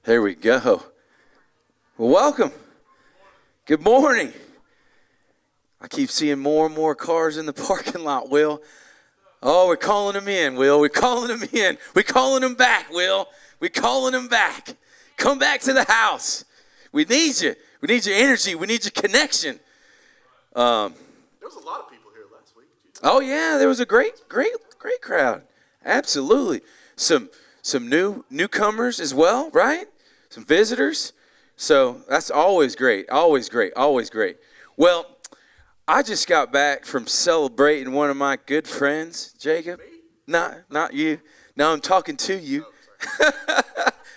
Here we go. Well, welcome. Good morning. I keep seeing more and more cars in the parking lot, Will. Oh, we're calling them in, Will. We're calling them in. We're calling them back, Will. We're calling them back. Come back to the house. We need you. We need your energy. We need your connection. There was a lot of people here last week. Oh, yeah. There was a great crowd. Absolutely. Some newcomers as well, right? Some visitors. So that's always great. Always great. Always great. Well, I just got back from celebrating one of my good friends, Jacob. Me? Not you. No, I'm talking to you. Oh,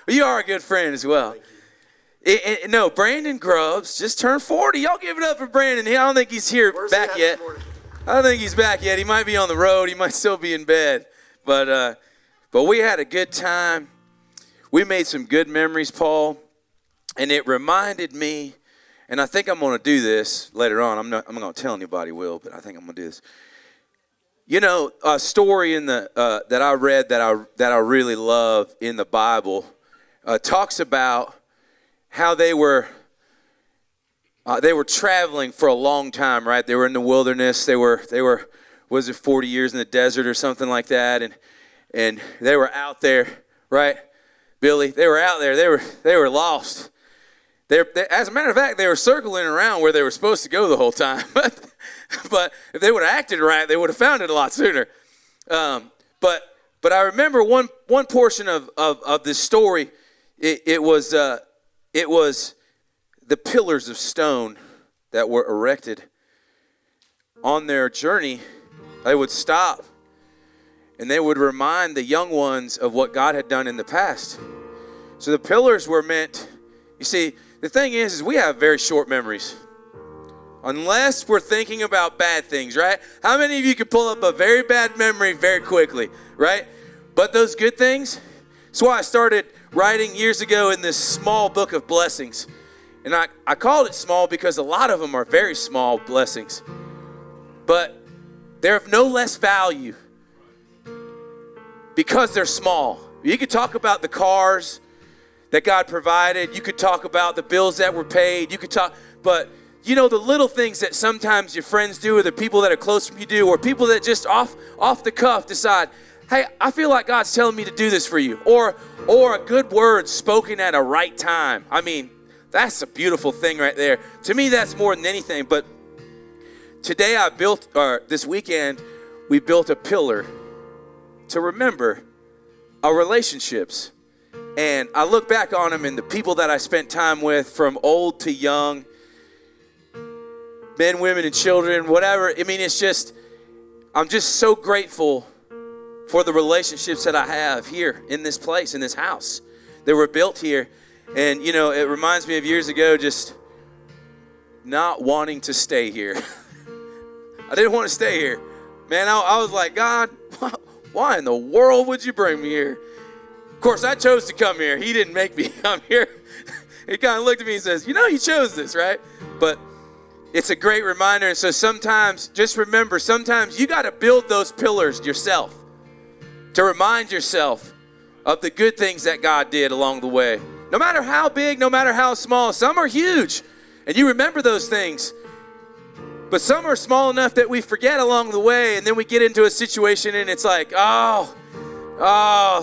you are a good friend as well. No, Brandon Grubbs just turned 40. Y'all give it up for Brandon. I don't think he's here back yet. I don't think he's back yet. He might be on the road. He might still be in bed. But we had a good time. We made some good memories, Paul. And it reminded me, and I think I'm going to do this later on. I'm not going to tell anybody, Will, but I think I'm going to do this. You know, a story in the that I read that I really love in the Bible talks about how they were traveling for a long time, right? They were in the wilderness. They were was it 40 years in the desert or something like that, and they were out there, right? Billy, they were out there. They were lost. As a matter of fact, they were circling around where they were supposed to go the whole time. But if they would have acted right, they would have found it a lot sooner. But I remember one portion of this story. It was the pillars of stone that were erected on their journey. They would stop, and they would remind the young ones of what God had done in the past. So the pillars were meant, you see, the thing is we have very short memories. Unless we're thinking about bad things, right? How many of you could pull up a very bad memory very quickly, right? But those good things, that's why I started writing years ago in this small book of blessings. And I called it small because a lot of them are very small blessings. But they're of no less value because they're small. You could talk about the cars that God provided. You could talk about the bills that were paid. You could talk, but you know, the little things that sometimes your friends do or the people that are close from you do or people that just off the cuff decide, hey, I feel like God's telling me to do this for you. Or a good word spoken at a right time. I mean, that's a beautiful thing right there. To me, that's more than anything. But today this weekend, we built a pillar to remember our relationships. And I look back on them and the people that I spent time with from old to young, men, women, and children, whatever. I mean, I'm just so grateful for the relationships that I have here in this place, in this house that were built here. And, you know, it reminds me of years ago just not wanting to stay here. I didn't want to stay here. Man, I was like, God, why in the world would you bring me here? Of course, I chose to come here. He didn't make me come here. He kind of looked at me and says, you know, you chose this, right? But it's a great reminder. And so sometimes, just remember, sometimes you got to build those pillars yourself to remind yourself of the good things that God did along the way. No matter how big, no matter how small, some are huge. And you remember those things. But some are small enough that we forget along the way. And then we get into a situation and it's like, oh,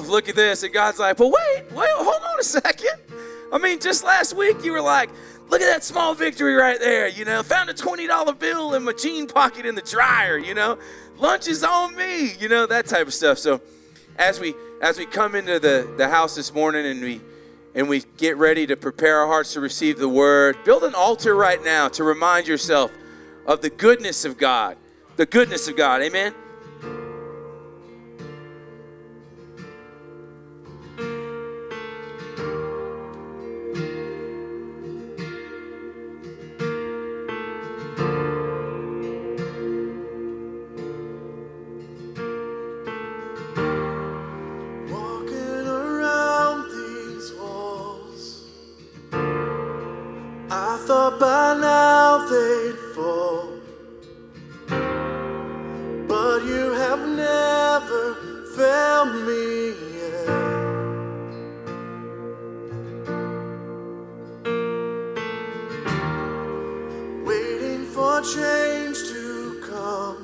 look at this. And God's like, well, wait, hold on a second. I mean, just last week you were like, look at that small victory right there. You know, found a $20 bill in my jean pocket in the dryer, you know, lunch is on me, you know, that type of stuff. So as we come into the house this morning and we get ready to prepare our hearts to receive the word, build an altar right now to remind yourself of the goodness of God. The goodness of God. Amen. By now they'd fall, but you have never failed me yet. change to come,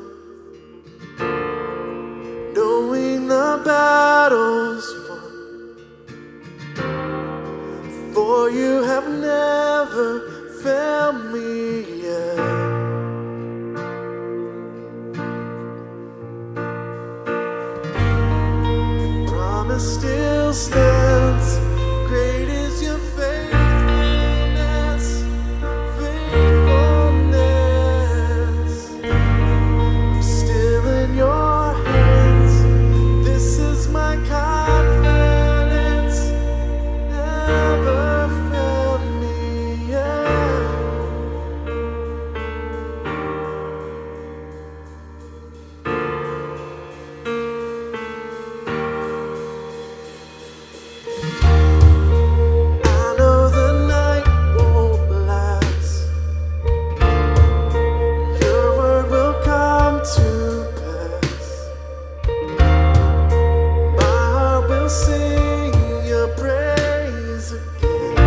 knowing the battle's won, for you have never failed me yet. Your promise still stands. Great is your faithfulness, faithfulness. I'm still in your hands. This is my confidence. Never failed me yet. I know the night won't last. Your word will come to pass. My heart will sing your praise again.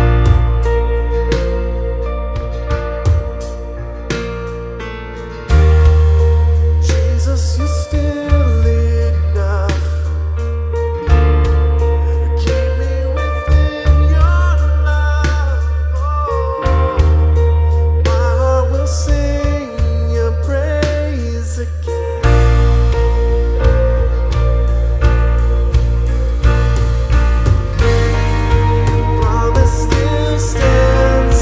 Jesus, you're still enough. Keep me within your love. My heart will sing your praise again. Promise still stands.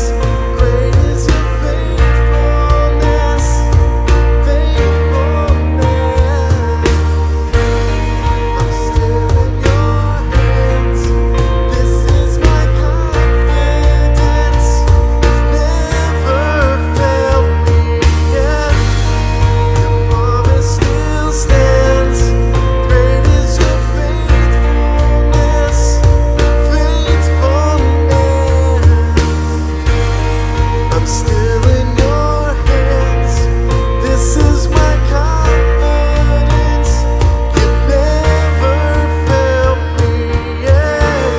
Great is your faithfulness, faithfulness. I'm still in your hands. This is my confidence. Never failed me yet. Your promise still stands. Great is your faithfulness, faithfulness. I'm still in your hands. This is my confidence. You've never failed me yet.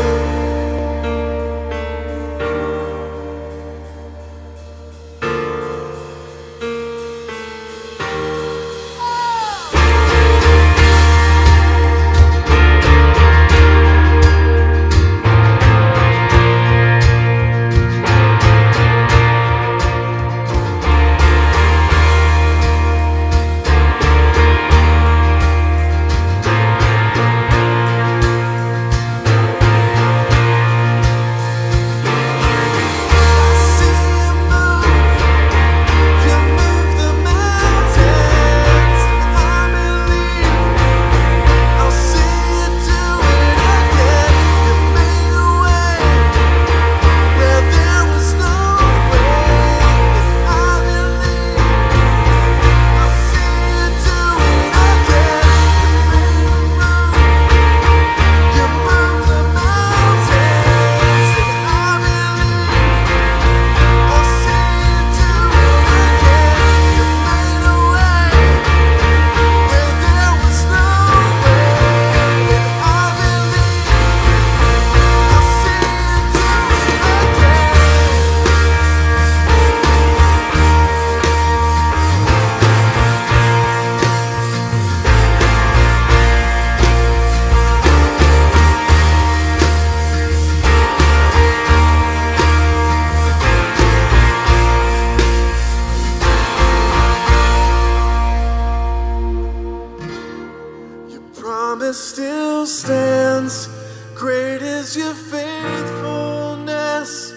Your promise still stands. Great is your faithfulness,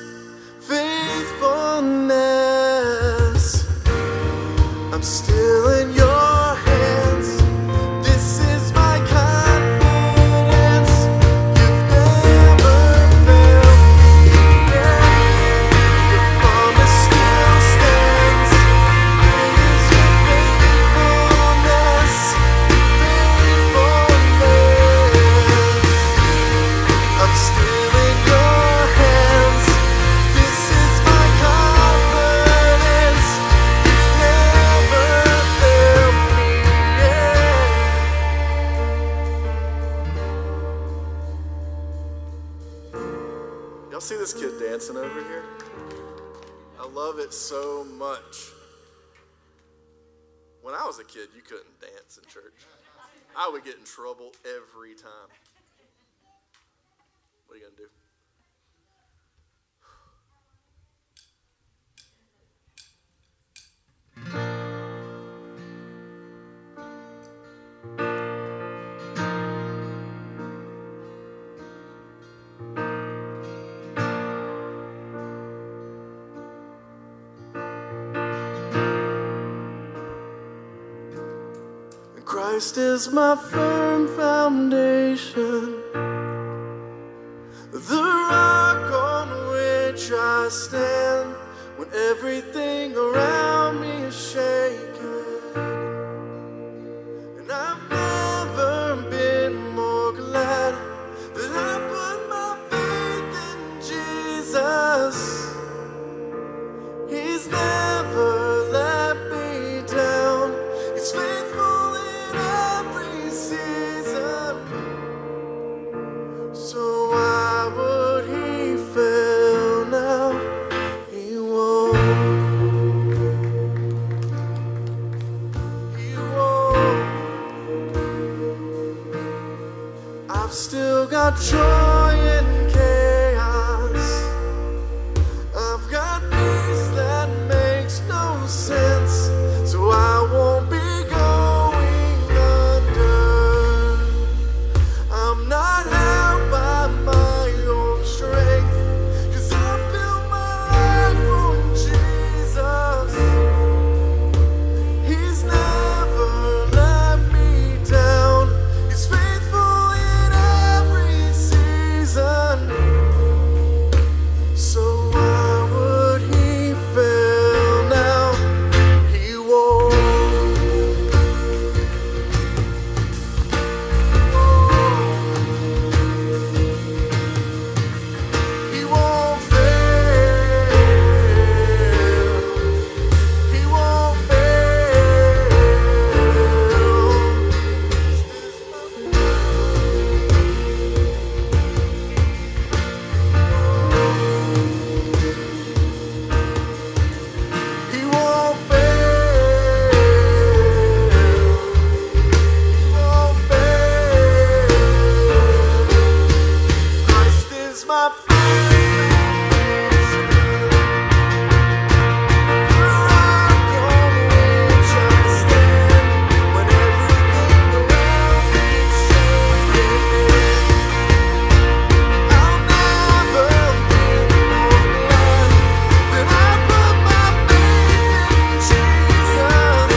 faithfulness. I'm still in your hands. This is my confidence. You've never failed me yet. Your promise still stands. Great is your faithfulness, faithfulness. I'm still in your hands. This is my confidence. You've never failed me yet. Y'all see this kid dancing over here? I love it so much. When I was a kid, you couldn't dance in church. I would get in trouble every time. What are you going to do? Christ is my firm foundation, the rock on which I stand when everything around me is shaken. And I've never been more glad that I put my faith in Jesus. He's never let me down. He's faithful in every season. So why would he fail now? He won't. He won't. I've still got joy in chaos. I've got peace that makes no sense. So I won't be going under. I'm not held by my own strength, 'cause I built my life on Jesus. He's never let me down. He's faithful in every season. So why would he fail now? He won't. He won't fail. He won't fail. He won't fail. He won't fail. Christ is my foundation, the rock on which I stand when everything around me is shaking. I'll never be more glad that I put my faith in Jesus.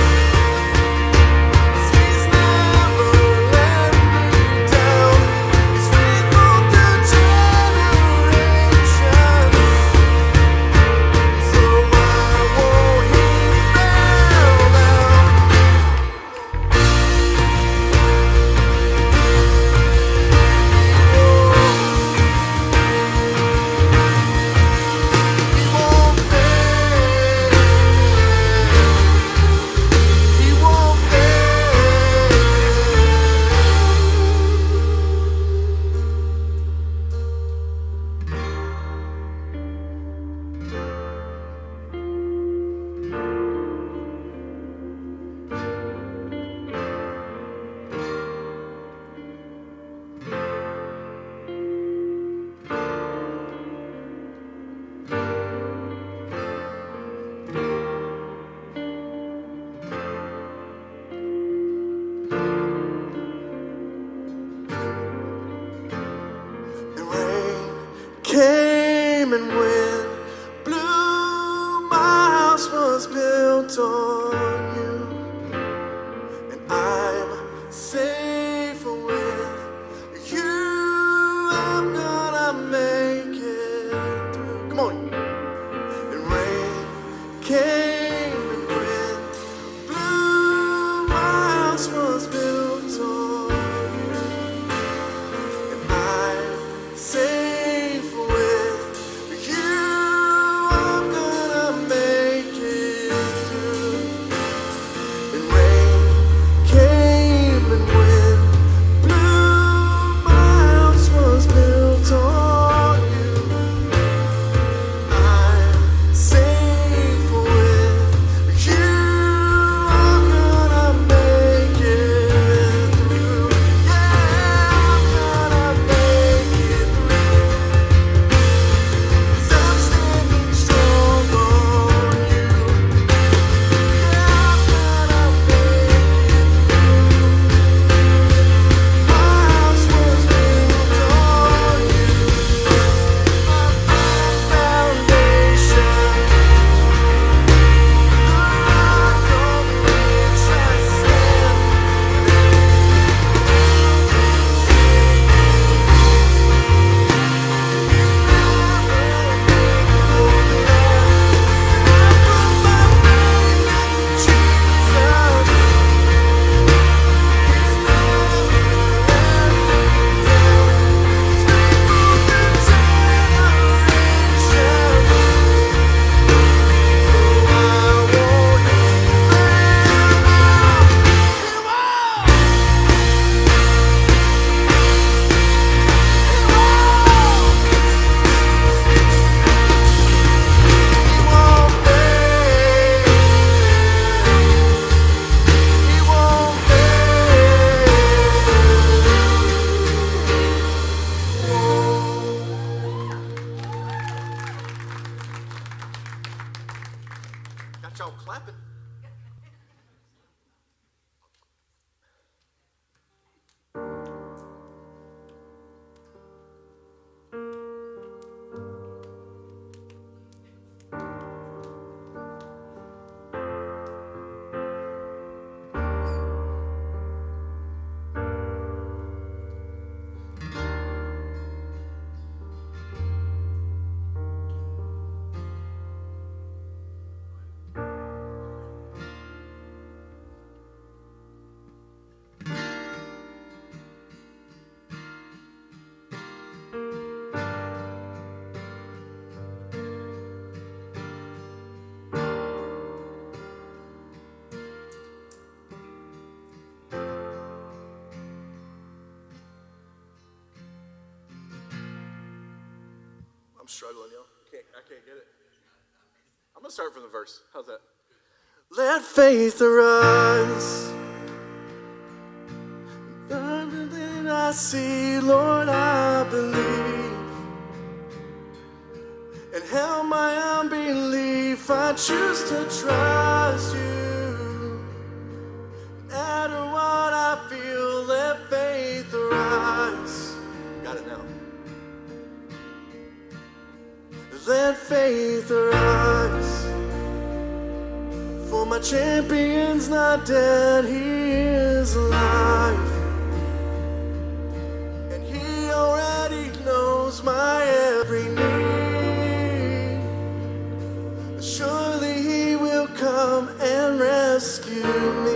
He's never let me down. He's faithful through generations. So why won't he fail now? He won't fail. He won't fail. The rain came and wind blew. My house was built on you, and I'm safe with you. I'm gonna make it through. Come on. And rain came and wind blew. My house was built on you, and I'm safe with you. I'm gonna make it through. y'all clapping. I'm struggling, y'all. I can't get it. I'm gonna start from the verse. How's that? Let faith arise. Then I see, Lord, I believe. And help my unbelief. I choose to trust you. No matter what I feel, let faith arise. Got it now. Let faith arise. For my champion's not dead, he is alive. And he already knows my every need. Surely he will come and rescue me.